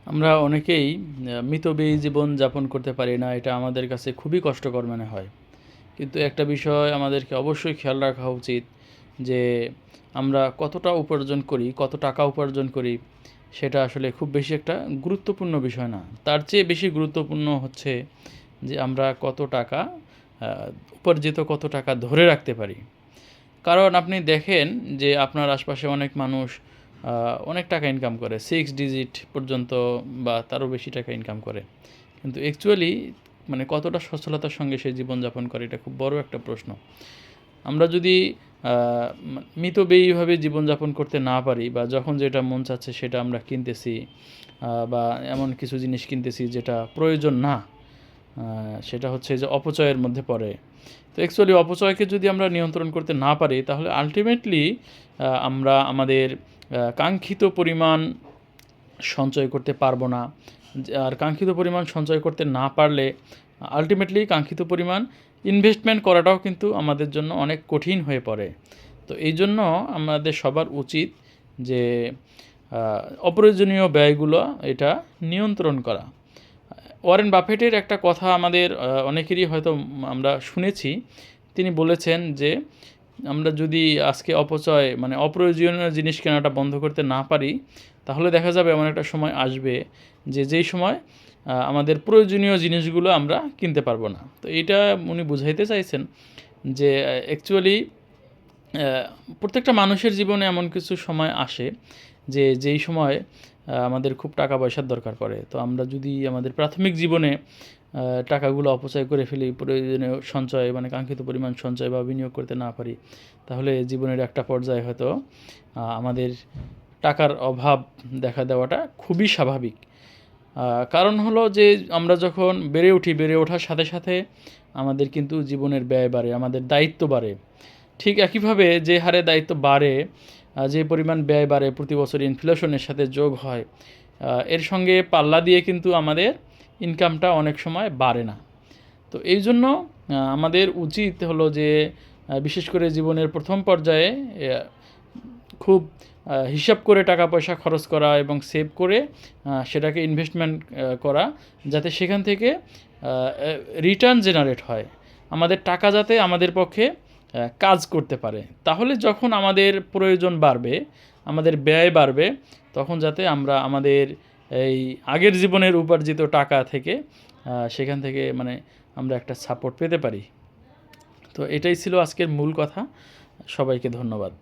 আমরা অনেকেই মিতব্যয়ী জীবন যাপন করতে পারি না, এটা আমাদের কাছে খুবই কষ্টকর মনে হয়। কিন্তু একটা বিষয় আমাদেরকে অবশ্যই খেয়াল রাখা উচিত যে আমরা কতটা উপার্জন করি, কত টাকা উপার্জন করি, সেটা আসলে খুব বেশি একটা গুরুত্বপূর্ণ বিষয় না। তার চেয়ে বেশি গুরুত্বপূর্ণ হচ্ছে যে আমরা কত টাকা উপার্জিত কত টাকা ধরে রাখতে পারি। কারণ আপনি দেখেন যে আপনার আশপাশে অনেক মানুষ অনেক টাকা ইনকাম করে, 6 ডিজিট পর্যন্ত বা তারও বেশি টাকা ইনকাম করে। কিন্তু অ্যাকচুয়ালি মানে কতটা সচ্ছলতার সঙ্গে সে জীবনযাপন করে, এটা খুব বড় একটা প্রশ্ন। আমরা যদি মিতব্যয়ীভাবে জীবনযাপন করতে না পারি বা যখন যেটা মন চাচ্ছে সেটা আমরা কিনতেছি, বা এমন কিছু জিনিস কিনতেছি যেটা প্রয়োজন না, সেটা হচ্ছে যে অপচয়ের মধ্যে পড়ে। তো অ্যাকচুয়ালি অপচয়কে যদি আমরা নিয়ন্ত্রণ করতে না পারি তাহলে আল্টিমেটলি আমরা আমাদের কাঙ্ক্ষিত পরিমাণ সঞ্চয় করতে পারবো না। আর কাঙ্ক্ষিত পরিমাণ সঞ্চয় করতে না পারলে আল্টিমেটলি কাঙ্ক্ষিত পরিমাণ ইনভেস্টমেন্ট করাটাও কিন্তু আমাদের জন্য অনেক কঠিন হয়ে পড়ে। তো এই জন্য আমাদের সবার উচিত যে অপ্রয়োজনীয় ব্যয়গুলো এটা নিয়ন্ত্রণ করা। ওয়ারেন বাফেটের একটা কথা আমাদের অনেকেরই হয়তো আমরা শুনেছি। তিনি বলেছেন যে আমরা যদি আজকে অপচয় মানে অপ্রয়োজনীয় জিনিস কেনাটা বন্ধ করতে না পারি, তাহলে দেখা যাবে এমন একটা সময় আসবে যে যেই সময় আমাদের প্রয়োজনীয় জিনিসগুলো আমরা কিনতে পারবো না। তো এইটা উনি বুঝাইতে চাইছেন যে অ্যাকচুয়ালি প্রত্যেকটা মানুষের জীবনে এমন কিছু সময় আসে যে যেই সময় আমাদের খুব টাকা পয়সার দরকার পড়ে। তো আমরা যদি আমাদের প্রাথমিক জীবনে টাকাগুলো অপচয় করে ফেলি, প্রয়োজনীয় সঞ্চয় মানে কাঙ্ক্ষিত পরিমাণ সঞ্চয় বা বিনিয়োগ করতে না পারি, তাহলে জীবনের একটা পর্যায়ে হয়তো আমাদের টাকার অভাব দেখা দেওয়াটা খুবই স্বাভাবিক। কারণ হলো যে আমরা যখন বেড়ে উঠি, বেড়ে ওঠার সাথে সাথে আমাদের কিন্তু জীবনের ব্যয় বাড়ে, আমাদের দায়িত্ব বাড়ে। ঠিক একইভাবে যে হারে দায়িত্ব বাড়ে, যে পরিমাণ ব্যয় বাড়ে প্রতি বছর ইনফ্লেশনের সাথে যোগ হয়, এর সঙ্গে পাল্লা দিয়ে কিন্তু আমাদের ইনকামটা অনেক সময় বাড়ে না। তো এই জন্য আমাদের উচিত হলো যে বিশেষ করে জীবনের প্রথম পর্যায়ে খুব হিসাব করে টাকা পয়সা খরচ করা এবং সেভ করে সেটাকে ইনভেস্টমেন্ট করা, যাতে সেখান থেকে রিটার্ন জেনারেট হয়। আমাদের টাকা যাতে আমাদের পক্ষে কাজ করতে পারে। তাহলে যখন আমাদের প্রয়োজন বাড়বে, আমাদের ব্যয় বাড়বে, তখন যাতে আমরা আমাদের এই আগের জীবনের উপার্জিত টাকা থেকে সেখান থেকে মানে আমরা একটা সাপোর্ট পেতে পারি। তো এটাই ছিল আজকের মূল কথা। সবাইকে ধন্যবাদ।